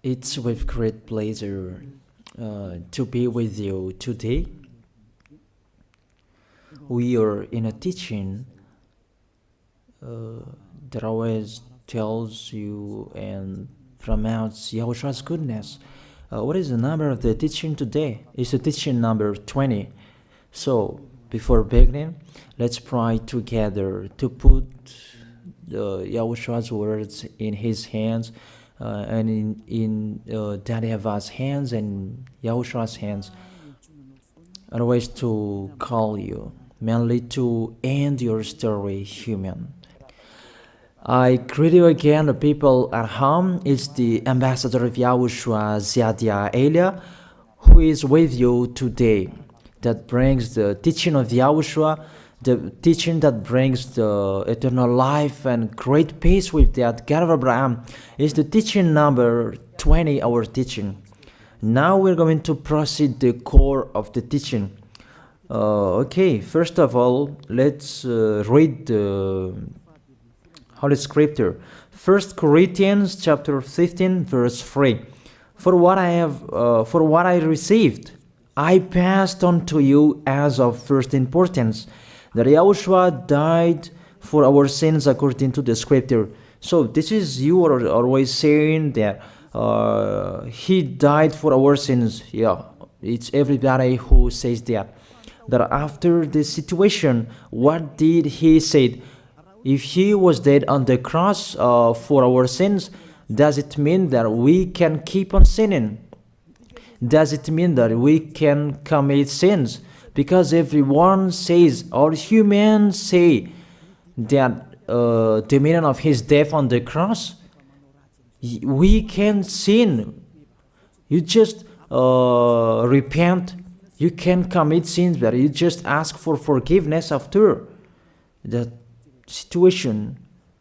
It's with great pleasure to be with you today. We are in a teaching that always tells you and promotes Yahushua's goodness. What is the number of the teaching today? It's the teaching number 20. So, before beginning, let's pray together to put Yahushua's words in his hands and in Daddy YAHVAH's hands and Yahushua's hands. Otherwise, to call you, mainly to end your story human. I greet you again, the people at home. It's the ambassador of Yahushua, Ziadia Elia, who is with you today. That brings the teaching of Yahushua, the teaching that brings the eternal life and great peace with that God of Abraham. Is the teaching number 20, our teaching. Now we're going to proceed the core of the teaching. Okay, first of all, let's read the Holy Scripture. 1 Corinthians chapter 15, verse 3. For what I received, I passed on to you as of first importance, that Yahushua died for our sins according to the Scripture. So this is, you are always saying that he died for our sins. Yeah, it's everybody who says that. That after the situation, what did he say? If he was dead on the cross for our sins, does it mean that we can keep on sinning? Does it mean that we can commit sins? Because everyone says, or humans say, that the meaning of his death on the cross, we can sin. You just repent. You can commit sins, but you just ask for forgiveness after that situation.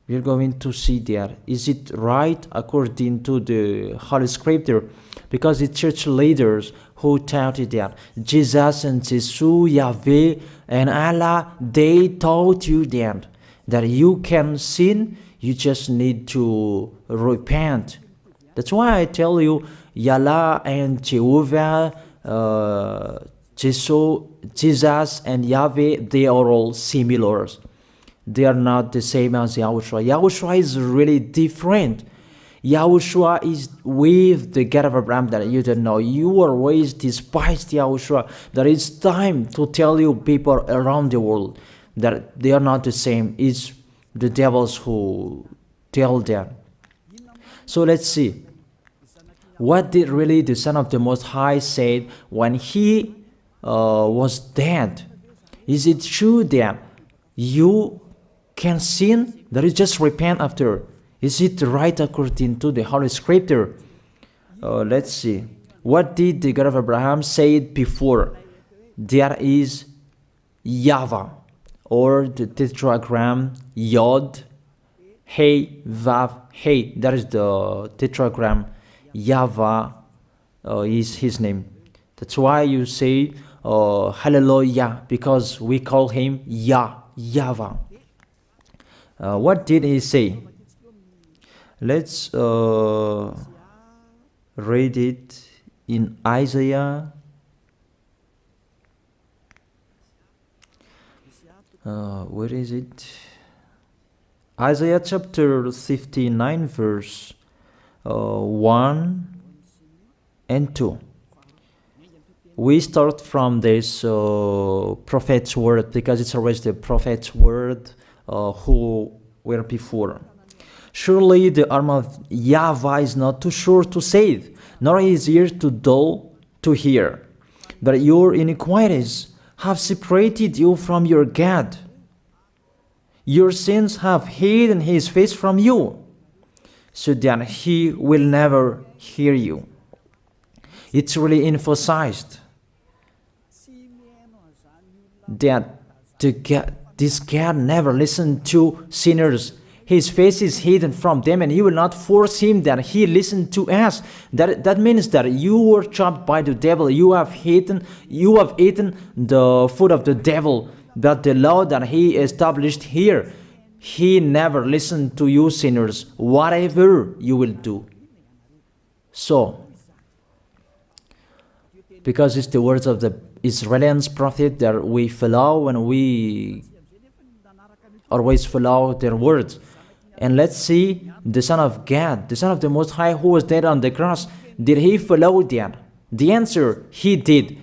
We're going to see there. Is it right according to the Holy Scripture? Because the church leaders who taught it that Jesus and Jesus, Yahweh and Allah, they taught you that you can sin, you just need to repent. That's why I tell you, Yahlah and Jehovah, Jesus and Yahweh, they are all similar. They are not the same as Yahushua. Yahushua is really different. Yahushua is with the God of Abraham that you don't know. You always despised Yahushua. That it's time to tell you people around the world that they are not the same. It's the devils who tell them. So let's see. What did really the Son of the Most High say when he was dead? Is it true that you can sin? That is just repent after. Is it right according to the Holy Scripture? Let's see. What did the God of Abraham say before? There is YAHVAH, or the tetragram Yod, Hey, Vav, Hey. That is the tetragram. YAHVAH is his name. That's why you say Hallelujah, because we call him YAHVAH. What did he say? Let's read it in Isaiah. Where is it? Isaiah chapter 59, verse 1 and 2. We start from this prophet's word, because it's always the prophet's word who were before. Surely the arm of YAHVAH is not too short to save, nor his ear too dull to hear. But your iniquities have separated you from your God. Your sins have hidden his face from you, so that he will never hear you. It's really emphasized that this God never listened to sinners. His face is hidden from them, and he will not force him that he listened to us. That means that you were trapped by the devil. You have eaten the food of the devil. But the law that he established here, he never listened to you sinners, whatever you will do. So, because it's the words of the Israelians prophet that we follow, and we always follow their words. And let's see the Son of God, the Son of the Most High, who was dead on the cross. Did he follow that? The answer, he did.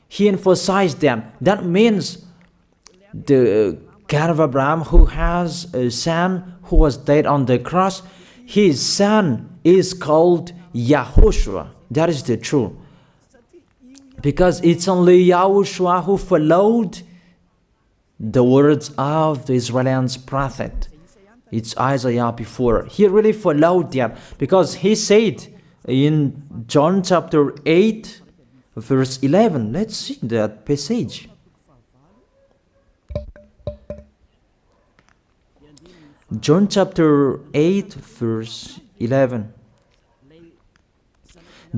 He emphasized that. That means the God of Abraham, who has a son who was dead on the cross, his son is called YAHOSHUAH. That is the truth. Because it's only YAHOSHUAH who followed the words of the Israelians prophet. It's Isaiah before. He really followed that, because he said in John chapter 8, verse 11. Let's see that passage. John chapter 8, verse 11.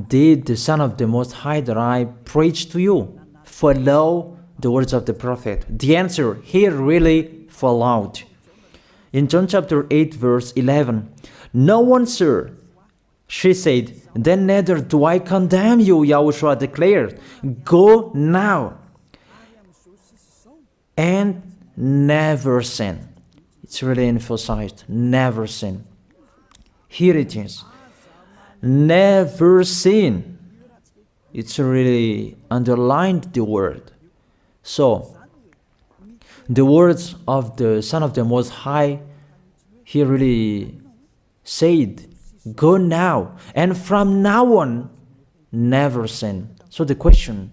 Did the Son of the Most High that I preach to you follow the words of the prophet? The answer, he really followed. In John chapter 8, verse 11, no one, sir, she said, then neither do I condemn you, YAHOSHUAH declared. Go now and never sin. It's really emphasized, never sin. Here it is. Never sin. It's really underlined the word. So, the words of the Son of the Most High, he really said, go now, and from now on, never sin. So the question,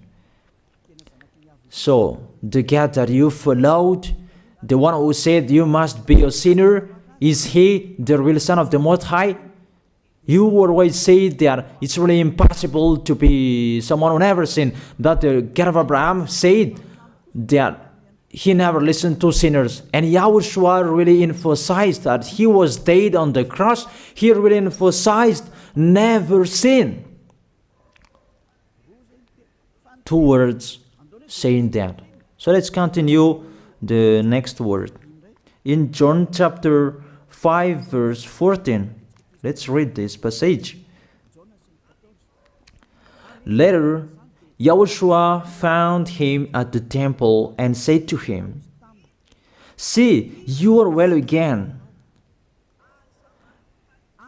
so the God that you followed, the one who said you must be a sinner, is he the real Son of the Most High? You always say that it's really impossible to be someone who never sinned. But the God of Abraham said that he never listened to sinners. And YAHOSHUAH really emphasized that he was dead on the cross. He really emphasized never sin. 2 words saying that. So let's continue the next word. In John chapter 5, verse 14. Let's read this passage. Later, YAHOSHUAH found him at the temple and said to him, see, you are well again.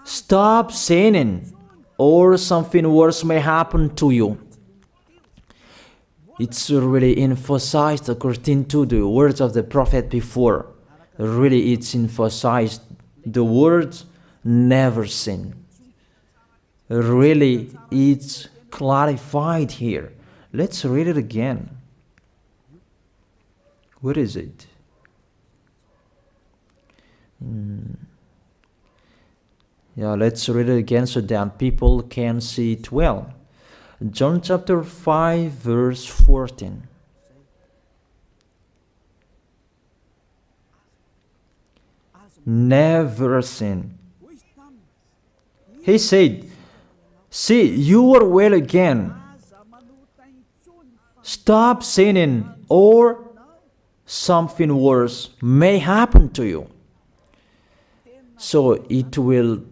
Stop sinning, or something worse may happen to you. It's really emphasized according to the words of the prophet before. Really, it's emphasized the words never sin. Really, it's clarified here. Let's read it again. What is it? Yeah, let's read it again so that people can see it well. John chapter 5, verse 14. Never sin. He said, see, you are well again. Stop sinning, or something worse may happen to you. So it will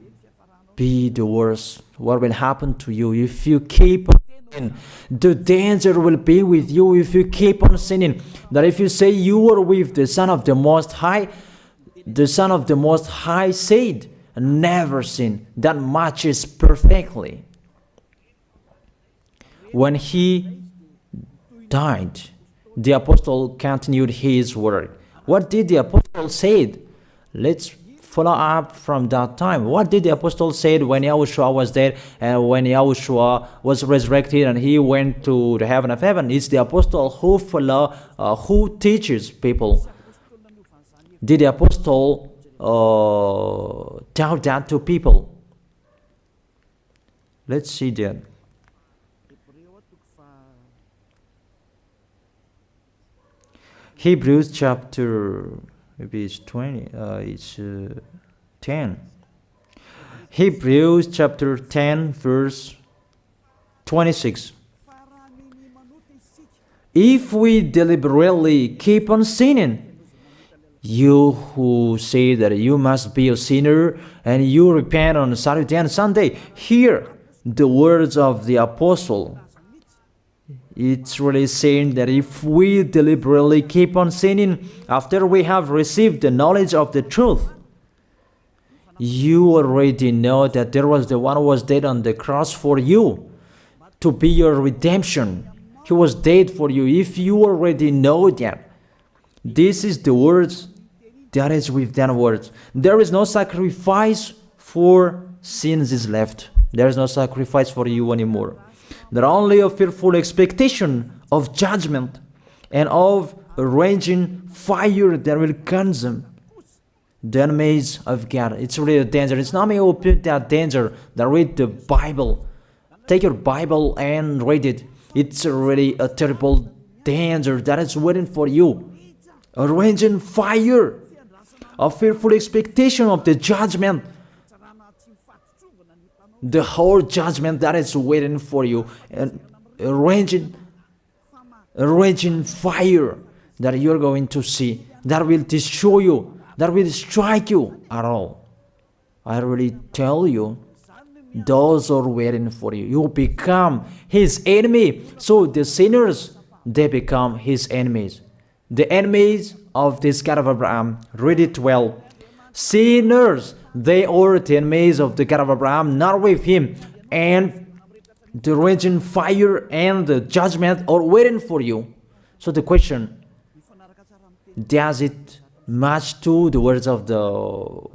be the worst. What will happen to you if you keep on sinning? The danger will be with you if you keep on sinning. That if you say you are with the Son of the Most High, the Son of the Most High said, never sin. That matches perfectly. When he died, the apostle continued his work. What did the apostle say? Let's follow up from that time. What did the apostle say when YAHOSHUAH was dead and when YAHOSHUAH was resurrected and he went to the heaven of heaven? It's the apostle who teaches people. Did the apostle tell that to people? Let's see that. Hebrews chapter, maybe it's 20, it's 10. Hebrews chapter 10, verse 26. If we deliberately keep on sinning, you who say that you must be a sinner and you repent on Saturday and Sunday, here the words of the apostle. It's really saying that if we deliberately keep on sinning after we have received the knowledge of the truth, you already know that there was the one who was dead on the cross for you to be your redemption. He was dead for you. If you already know that, this is the words that is with that words. There is no sacrifice for sins is left. There is no sacrifice for you anymore. There are only a fearful expectation of judgment and of a raging fire that will consume the enemies of God. It's really a danger. It's not me who put that danger that read the Bible. Take your Bible and read it. It's really a terrible danger that is waiting for you. A raging fire, a fearful expectation of the judgment. The whole judgment that is waiting for you, and a raging fire that you're going to see, that will destroy you, that will strike you at all. I really tell you, those are waiting for you. You become his enemy. So the sinners, they become his enemies. The enemies of this God of Abraham, read it well. Sinners, they are the enemies of the God of Abraham, not with him. And the raging fire and the judgment are waiting for you. So the question, does it match to the words of the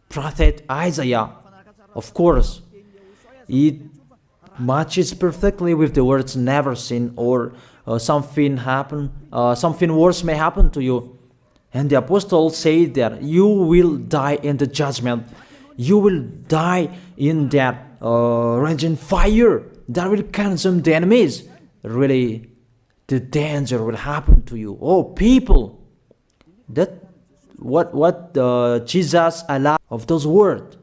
prophet Isaiah? Of course, it matches perfectly with the words never sin, or something worse may happen to you. And the apostle said that you will die in the judgment. You will die in that raging fire that will consume the enemies. Really, the danger will happen to you. Oh, people, that what Jesus allowed of those words.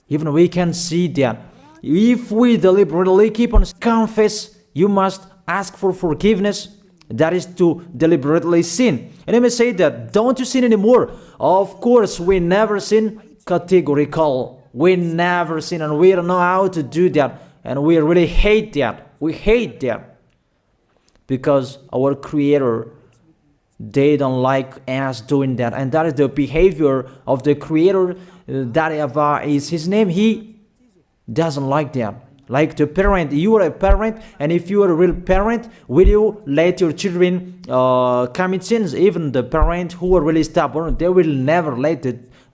Even we can see that if we deliberately keep on confess, you must ask for forgiveness. That is to deliberately sin. And I may say that, don't you sin anymore? Of course, we never sin. Categorical. We never sin, and we don't know how to do that. And we really hate that. We hate that. Because our Creator, they don't like us doing that. And that is the behavior of the Creator. That YAHVAH is his name. He doesn't like that. Like the parent, you are a parent, and if you are a real parent, will you let your children commit sins? Even the parent who are really stubborn, they will never let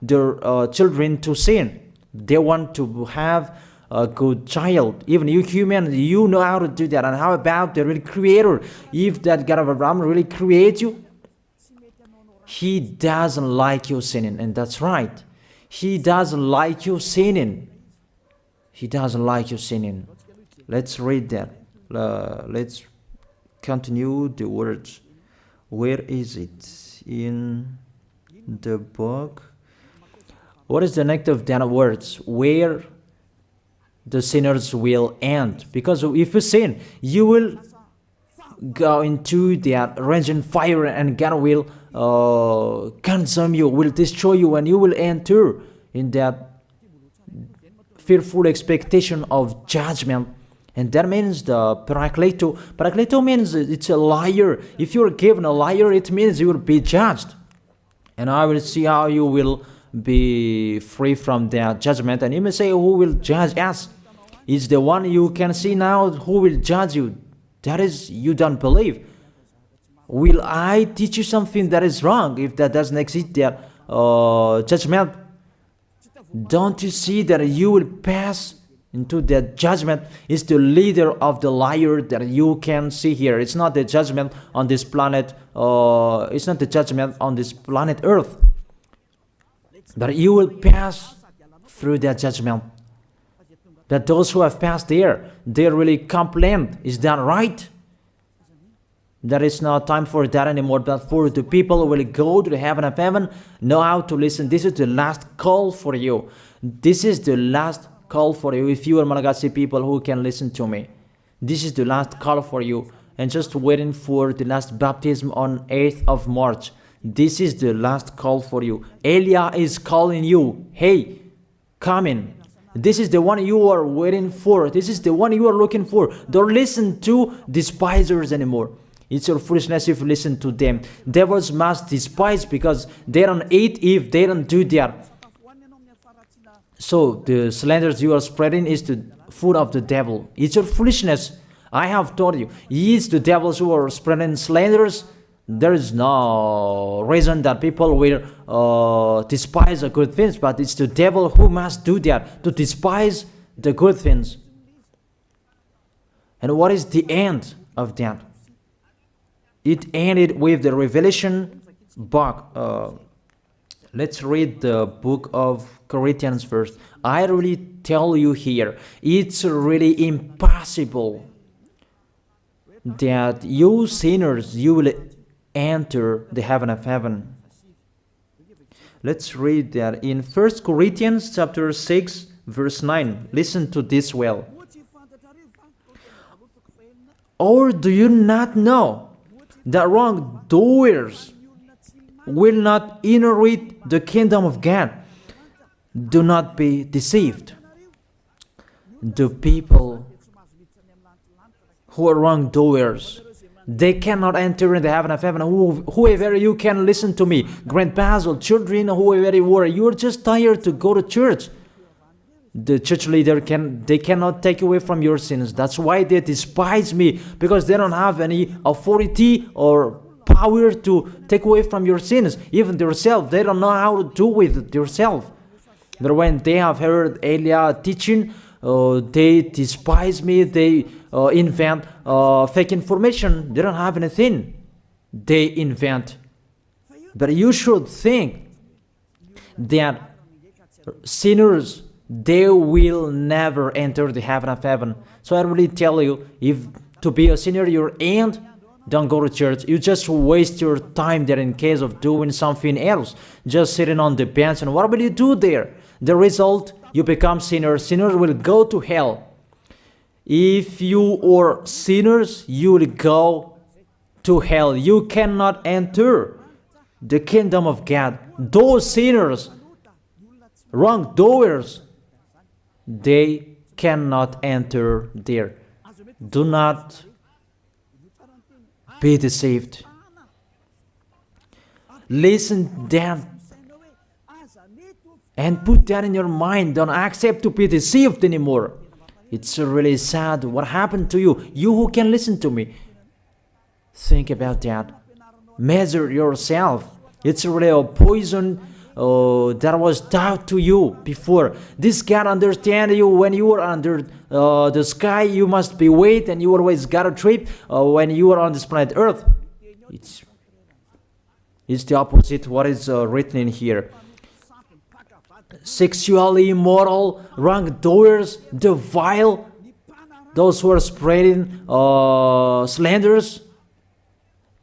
their children to sin. They want to have a good child. Even you human, you know how to do that. And how about the real Creator? If that God of Abraham really creates you, he doesn't like you sinning, and that's right. He doesn't like you sinning. He doesn't like you sinning. Let's read that. Let's continue the words. Where is it? In the book. What is the next of that words? Where the sinners will end. Because if you sin, you will go into that raging fire, and God will consume you, will destroy you, and you will enter in that fearful expectation of judgment. And that means the parakleto. Parakleto means it's a liar. If you're given a liar, it means you will be judged. And I will see how you will be free from that judgment. And you may say, who will judge us? It's the one you can see now who will judge you. That is, you don't believe. Will I teach you something that is wrong if that doesn't exist, that judgment? Don't you see that you will pass into that judgment? Is the leader of the liar that you can see here. It's not the judgment on this planet. It's not the judgment on this planet Earth. But you will pass through that judgment. That those who have passed there, they really complain. Is that right? There is no time for that anymore, but for the people who will go to the heaven of heaven, know how to listen. This is the last call for you. This is the last call for you. If you are Malagasy people who can listen to me, this is the last call for you. And just waiting for the last baptism on 8th of March. This is the last call for you. Elia is calling you. Hey, come in. This is the one you are waiting for. This is the one you are looking for. Don't listen to despisers anymore. It's your foolishness if you listen to them. Devils must despise because they don't eat if they don't do that. So the slanders you are spreading is the food of the devil. It's your foolishness. I have told you. It's the devils who are spreading slanders. There is no reason that people will despise the good things, but it's the devil who must do that, to despise the good things. And what is the end of that? It ended with the Revelation book. Let's read the book of Corinthians first. I really tell you here, it's really impossible that you sinners, you will enter the heaven of heaven. Let's read that in 1 Corinthians chapter 6 verse 9. Listen to this well. Or do you not know that wrongdoers will not inherit the kingdom of God? Do not be deceived. The people who are wrongdoers, they cannot enter in the heaven of heaven. Whoever you can listen to me, grandpas or children, whoever you are, you are just tired to go to church. The church leader they cannot take away from your sins. That's why they despise me, because they don't have any authority or power to take away from your sins. Even themselves, they don't know how to do with themselves. But when they have heard Elia teaching, they despise me. They invent fake information. They don't have anything. They invent. But you should think that sinners, they will never enter the heaven of heaven. So I really tell you, if to be a sinner you ain't, don't go to church. You just waste your time there in case of doing something else. Just sitting on the bench, and what will you do there? The result, you become sinners. Sinners will go to hell. If you are sinners, you will go to hell. You cannot enter the kingdom of God. Those sinners, wrongdoers, they cannot enter there. Do not be deceived. Listen then and put that in your mind. Don't accept to be deceived anymore. It's really sad what happened to you. You who can listen to me, think about that. Measure yourself. It's really a poison that was taught to you before. This God understand you when you are under the sky. You must be wait, and you always got a trip when you are on this planet Earth. It's the opposite what is written in here. Sexually immoral, wrongdoers, the vile, those who are spreading slanders,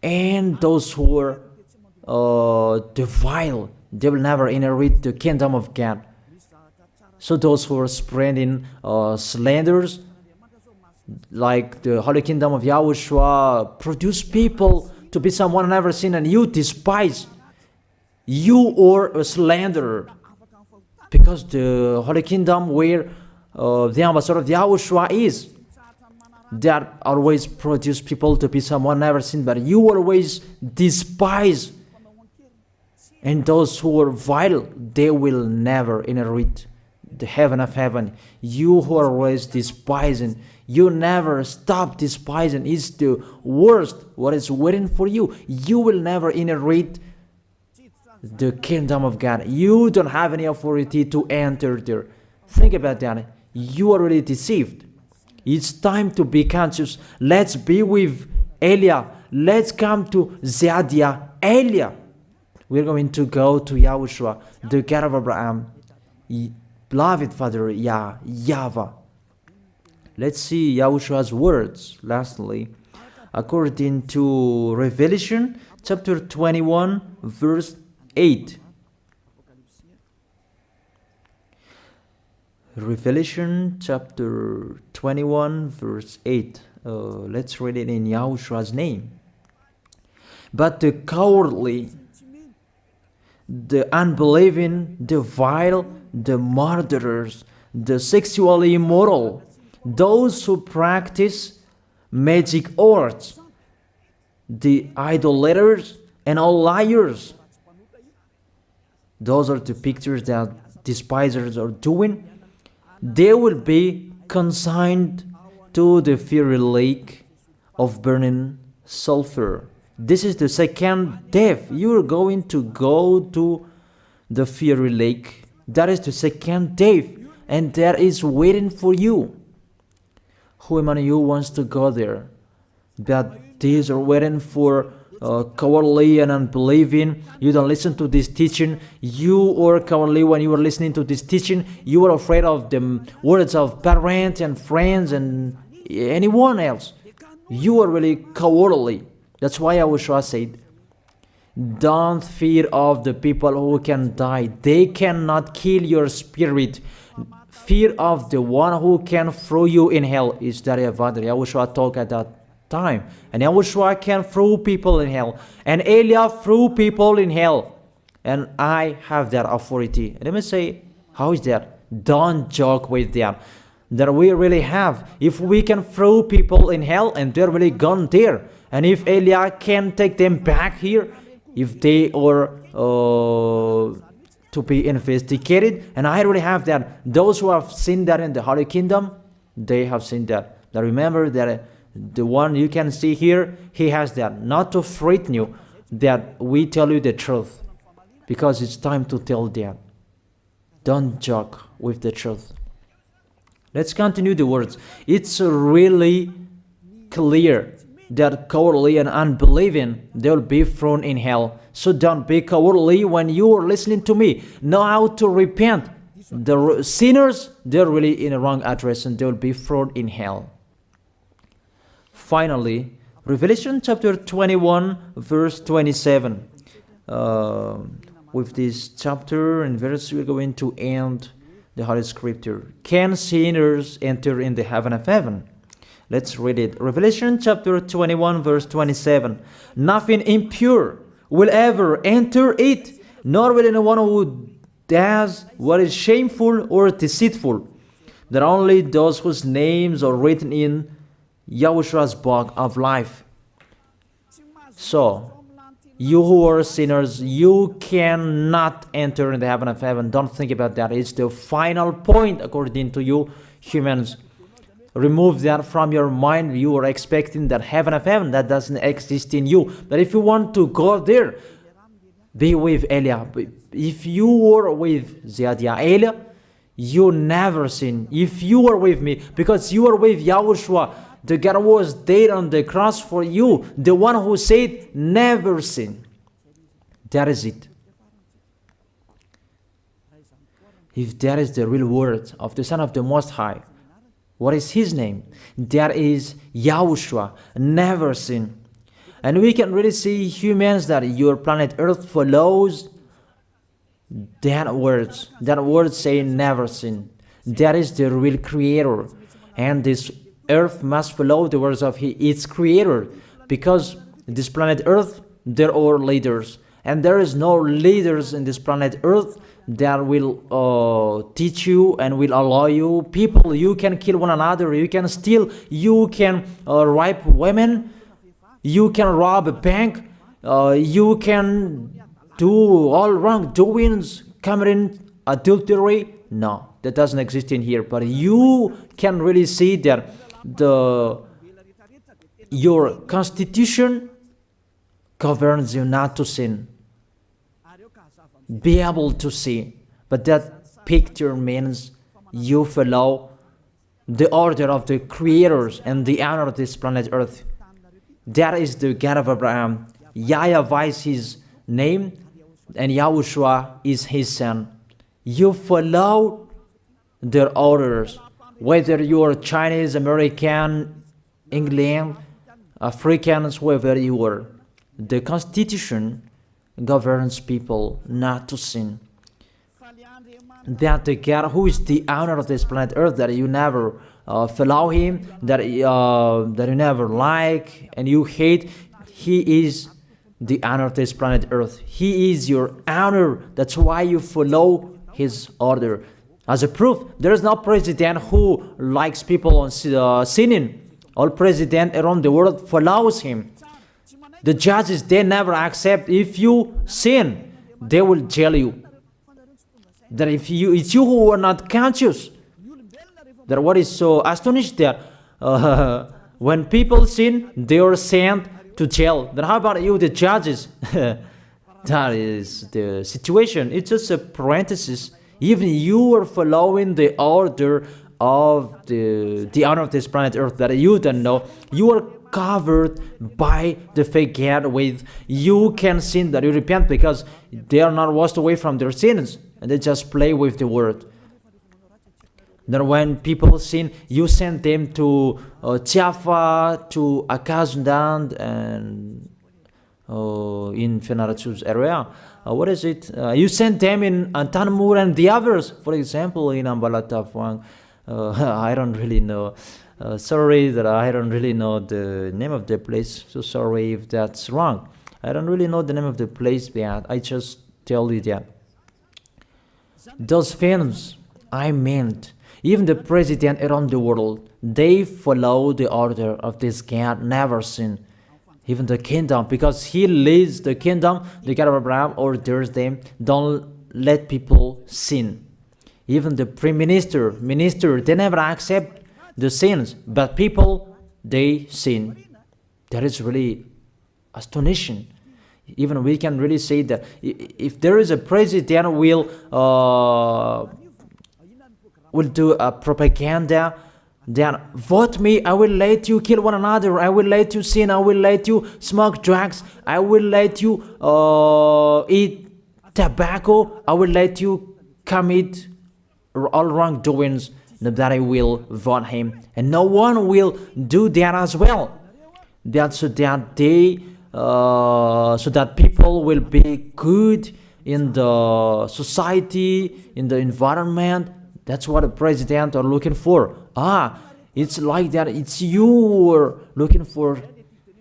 and those who are the vile, they will never inherit the kingdom of God. So those who are spreading slanders, like the Holy Kingdom of YAHOSHUAH, produce people to be someone never seen, and you despise. You are a slanderer. Because the Holy Kingdom where the ambassador of YAHOSHUAH is, that always produce people to be someone never seen, but you always despise. And those who are vile, they will never inherit the heaven of heaven. You who are always despising, you never stop despising. It's the worst what is waiting for you. You will never inherit the kingdom of God. You don't have any authority to enter there. Think about that. You are already deceived. It's time to be conscious. Let's be with Elia. Let's come to Zeadiah. Elia. We're going to go to YAHOSHUAH, the God of Abraham, beloved Father YAHVAH. Let's see YAHOSHUAH's words. Lastly, according to Revelation chapter 21 verse 8. Revelation chapter 21 verse 8. Let's read it in YAHOSHUAH's name. But the cowardly, the unbelieving, the vile, the murderers, the sexually immoral, those who practice magic arts, the idolaters, and all liars. Those are the pictures that despisers are doing. They will be consigned to the fiery lake of burning sulfur. This is the second death. You are going to go to the fiery lake. That is the second death, and that is waiting for you. Who among you wants to go there? That these are waiting for cowardly and unbelieving. You don't listen to this teaching. You are cowardly when you are listening to this teaching. You are afraid of the words of parents and friends and anyone else. You are really cowardly. That's why YAHOSHUAH said, don't fear of the people who can die. They cannot kill your spirit. Fear of the one who can throw you in hell. Is that what YAHOSHUAH talked at that time? And YAHOSHUAH can throw people in hell. And Elia threw people in hell. And I have that authority. Let me say, how is that? Don't joke with that. That we really have. If we can throw people in hell and they're really gone there. And if Elia can take them back here, if they are to be investigated, and I really have that. Those who have seen that in the Holy Kingdom, they have seen that. Now remember that the one you can see here, he has that. Not to frighten you, that we tell you the truth, because it's time to tell that. Don't joke with the truth. Let's continue the words. It's really clear that cowardly and unbelieving, they'll be thrown in hell. So don't be cowardly when you are listening to me. Know how to repent. The sinners, they're really in the wrong address and they'll be thrown in hell. Finally, Revelation chapter 21, verse 27. With this chapter and verse, we're going to end the Holy Scripture. Can sinners enter in the heaven of heaven? Let's read it. Revelation chapter 21, verse 27. Nothing impure will ever enter it, nor will anyone who does what is shameful or deceitful, that only those whose names are written in YAHOSHUAH's book of life. So, you who are sinners, you cannot enter in the heaven of heaven. Don't think about that. It's the final point according to you humans. Remove that from your mind. You are expecting that heaven of heaven that doesn't exist in you. But if you want to go there, be with Elia. If you were with Elia, you never sin. If you are with me, because you are with YAHOSHUAH, the God was dead on the cross for you, the one who said never sin. That is it. If that is the real word of the Son of the Most High, what is his name? That is YAHOSHUAH, never sin. And we can really see humans that your planet Earth follows that words. That word saying never sin. That is the real creator. And this Earth must follow the words of its creator. Because this planet Earth, there are leaders. And there is no leaders in this planet Earth that will teach you and will allow you. People, you can kill one another, you can steal, you can rape women, you can rob a bank, you can do all wrongdoings, committing adultery. No, that doesn't exist in here. But you can really see that your constitution governs you not to sin. Be able to see. But that picture means you follow the order of the creators and the honor of this planet Earth. That is the God of Abraham. YAHVAH is his name, and YAHOSHUAH is his son. You follow their orders, whether you are Chinese, American, England, Africans, whoever you are. The Constitution governs people not to sin. That the God who is the owner of this planet Earth, that you never follow him, that you never like and you hate, he is the owner of this planet Earth. He is your owner. That's why you follow his order. As a proof, there is no president who likes people on sinning. All president around the world follows him. The judges, they never accept. If you sin, they will jail you. That if it's you who are not conscious. That what is so astonished that when people sin, they are sent to jail. Then how about you, the judges? That is the situation. It's just a parenthesis. Even you are following the order of the honor of this planet Earth that you don't know. You are covered by the fake God with you can sin that you repent because they are not washed away from their sins and they just play with the word. Then when people sin, you send them to YAHVAH, to Akazundan, and in Fenarachu's area. What is it? You send them in Antanmur and the others. For example, in Ambalatafwang. I don't really know. Sorry that I don't really know the name of the place. So sorry if that's wrong. I don't really know the name of the place, but I just tell you that. Those films, I meant, even the president around the world, they follow the order of this God, never sin. Even the kingdom, because he leads the kingdom, the God of Abraham orders them, don't let people sin. Even the prime minister, they never accept the sins, but people, they sin. That is really astonishing. Even we can really say that if there is a president will do a propaganda, then vote me, I will let you kill one another, I will let you sin, I will let you smoke drugs, I will let you eat tobacco, I will let you commit all wrongdoings, that I will vote him. And no one will do that as well. That's so that they so that people will be good in the society, in the environment. That's what a president are looking for. It's like that. It's you who are looking for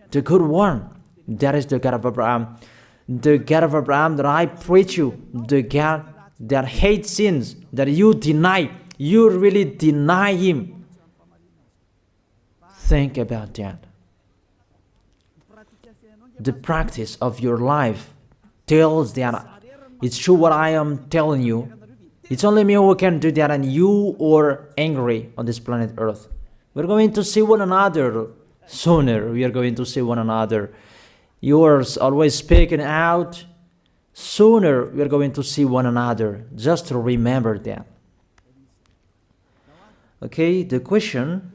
the good one. That is the God of Abraham. The God of Abraham that I preach you. The God that hates sins, that you deny. You really deny him. Think about that. The practice of your life tells that it's true what I am telling you. It's only me who can do that, and you are angry on this planet Earth. We're going to see one another sooner. We are going to see one another. You are always speaking out. Sooner we are going to see one another. Just to remember that. Okay, the question: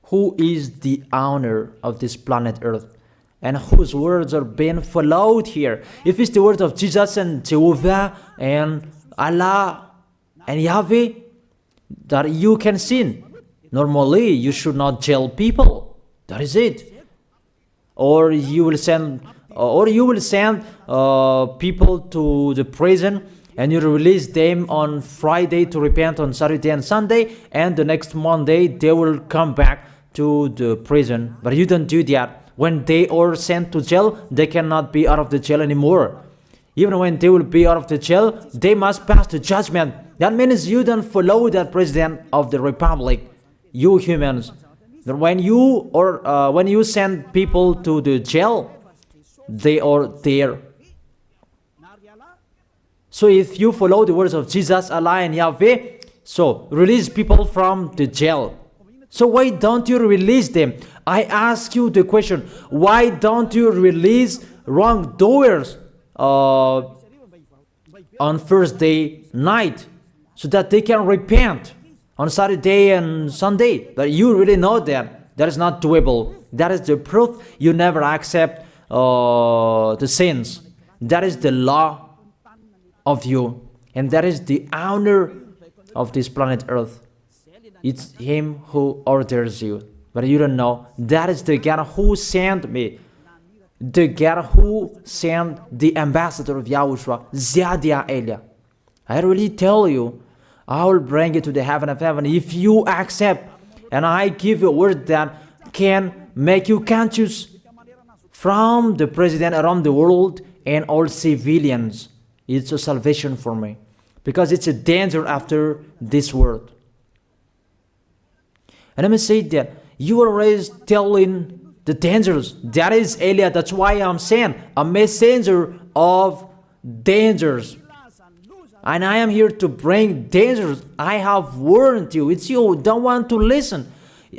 who is the owner of this planet Earth? And whose words are being followed here? If it's the word of Jesus and Jehovah and Allah and Yahweh, that you can sin. Normally, you should not jail people. That is it. Or you will send, people to the prison, and you release them on Friday to repent on Saturday and Sunday, and the next Monday they will come back to the prison. But you don't do that. When they are sent to jail, they cannot be out of the jail anymore. Even when they will be out of the jail, they must pass the judgment. That means you don't follow that president of the republic, you humans. That when you send people to the jail, they are there. So if you follow the words of Jesus, Allah and Yahweh, so release people from the jail. So why don't you release them? I ask you the question, why don't you release wrongdoers on Thursday night so that they can repent on Saturday and Sunday? But you really know that that is not doable. That is the proof you never accept the sins. That is the law of you, and that is the owner of this planet Earth. It's him who orders you, but you don't know. That is the God who sent me, the God who sent the ambassador of Yahushua, Ziadia Elia. I really tell you, I will bring you to the heaven of heaven if you accept, and I give you a word that can make you conscious from the president around the world and all civilians. It's a salvation for me. because it's a danger after this world. And let me say that you are always telling the dangers. That is Eliah. That's why I'm saying a messenger of dangers. And I am here to bring dangers. I have warned you. It's you don't want to listen.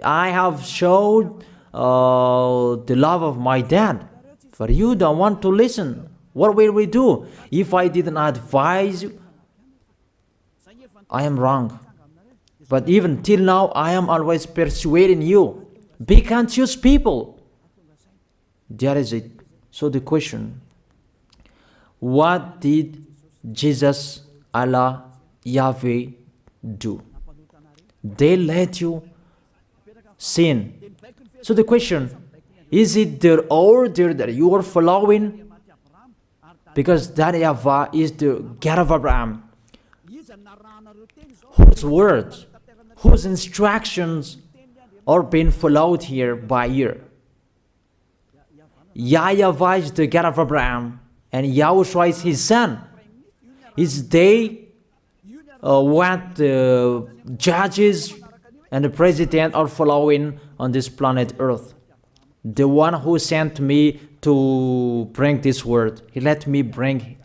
I have showed the love of my dad, but you don't want to listen. What will we do? If I didn't advise you, I am wrong. But even till now, I am always persuading you. Be conscious people. That is it. So the question, what did Jesus, Allah, Yahweh do? They let you sin. So the question, is it their order that you are following? Because that YAHVAH is the God of Abraham, whose words, whose instructions are being followed here by year. YAHVAH is the God of Abraham, and YAHOSHUAH is his son. Is they what the judges and the president are following on this planet Earth. The one who sent me to bring this word, he let me bring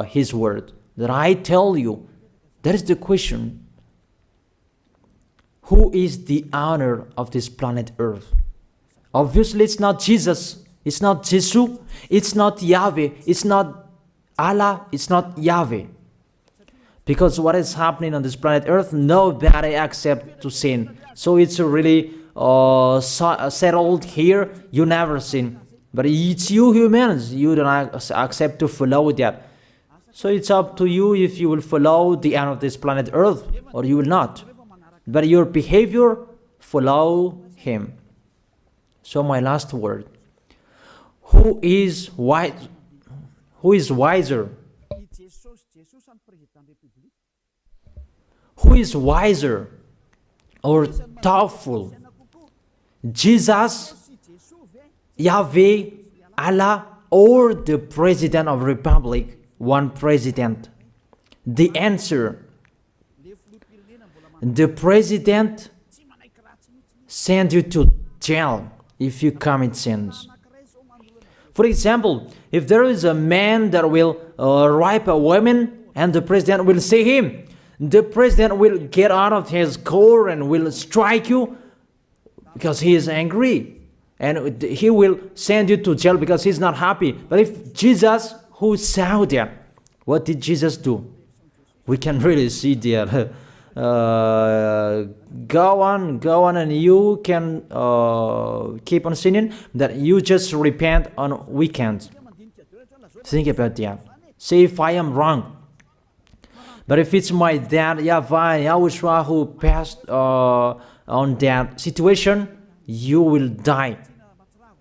his word. That I tell you, that is the question. Who is the owner of this planet Earth? Obviously, it's not Jesus. It's not Jesus. It's not Yahweh. It's not Allah. It's not Yahweh. Because what is happening on this planet Earth, nobody accepts to sin. So it's really settled here. You never sin. But it's you humans. You don't accept to follow that. So it's up to you if you will follow the end of this planet Earth or you will not. But your behavior, follow him. So my last word. Who is wise? Who is wiser? Who is wiser or thoughtful? Jesus, Yahweh, Allah, or the President of Republic? One president. The answer. The president sends you to jail if you commit sins. For example, if there is a man that will rape a woman and the president will see him, the president will get out of his car and will strike you because he is angry. And he will send you to jail because he's not happy. But if Jesus, who saw that, what did Jesus do? We can really see that. Go on, and you can keep on sinning, that you just repent on weekends. Think about that. Say if I am wrong. But if it's my dad, YAHVAH, YAHOSHUAH, who passed on that situation, you will die.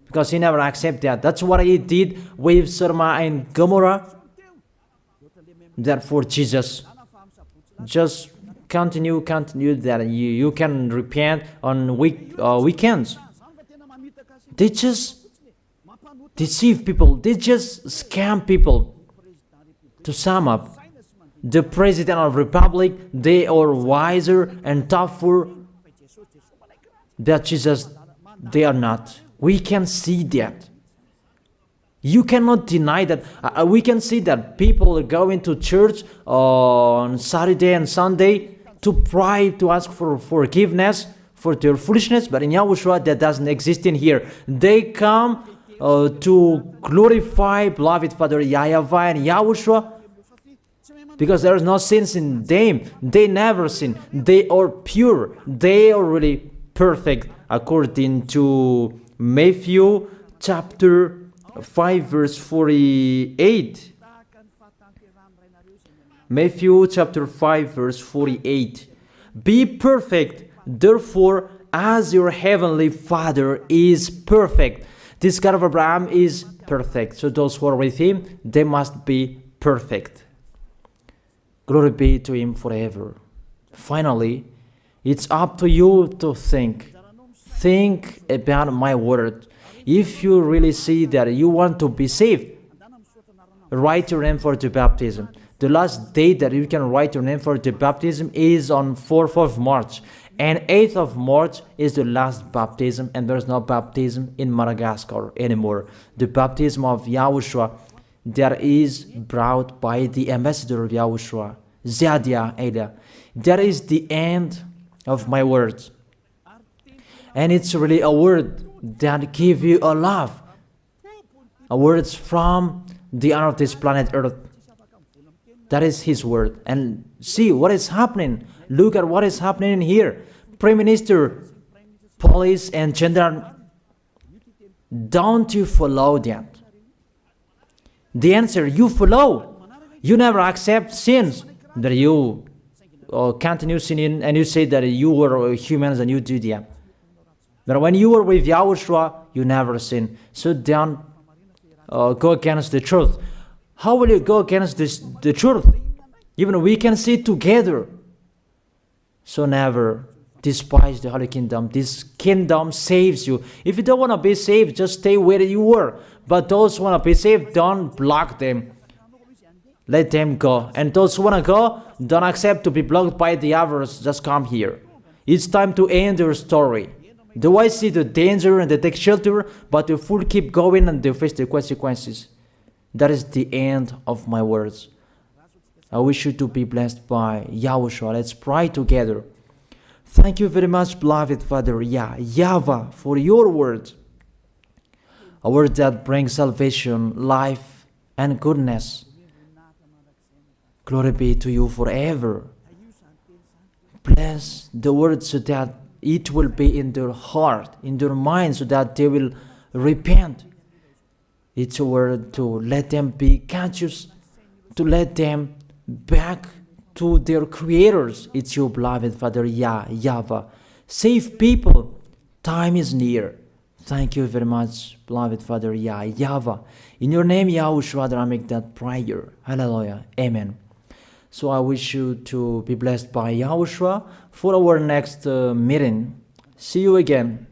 Because he never accepted that. That's what he did with Sodom and Gomorrah. That for Jesus. Just continue that you can repent on weekends. They just deceive people. They just scam people. To sum up, the President of Republic, they are wiser and tougher than Jesus. They are not. We can see that. You cannot deny that. We can see that people are going to church on Saturday and Sunday to pray, to ask for forgiveness for their foolishness. But in YAHOSHUAH, that doesn't exist in here. They come to glorify beloved Father YAHVAH and YAHOSHUAH because there is no sins in them. They never sin. They are pure. They are really perfect according to Matthew chapter 5 verse 48. Matthew chapter 5 verse 48. Be perfect, therefore, as your heavenly Father is perfect. This God of Abraham is perfect. So those who are with him, they must be perfect. Glory be to him forever. Finally, it's up to you to think. Think about my word. If you really see that you want to be saved, write your name for the baptism. The last date that you can write your name for the baptism is on 4th of March. And 8th of March is the last baptism, and there's no baptism in Madagascar anymore. The baptism of Yahushua that is brought by the ambassador of Yahushua, Zadia Ada. That is the end of my words. And it's really a word that gives you a love. A word from the honor of this planet Earth. That is his word. And see what is happening. Look at what is happening in here. Prime Minister, police, and gendarme. Don't you follow that? The answer, you follow. You never accept sins. That you continue sinning and you say that you were humans and you do that. But when you were with Yahushua, you never sin. So don't go against the truth. How will you go against the truth? Even we can see together. So never despise the Holy Kingdom. This kingdom saves you. If you don't want to be saved, just stay where you were. But those who want to be saved, don't block them. Let them go. And those who want to go, don't accept to be blocked by the others. Just come here. It's time to end your story. Do I see the danger and they take shelter, but the fool keep going and they face the consequences? That is the end of my words. I wish you to be blessed by Yahushua. Let's pray together. Thank you very much, beloved Father YAHVAH, for your word. A word that brings salvation, life, and goodness. Glory be to you forever. Bless the word so that it will be in their heart, in their mind, so that they will repent. It's a word to let them be conscious, to let them back to their creators. It's your beloved Father YAHVAH. Save people. Time is near. Thank you very much, beloved Father YAHVAH. In your name, Yahushua, I make that prayer. Hallelujah. Amen. So I wish you to be blessed by Yahushua for our next meeting. See you again.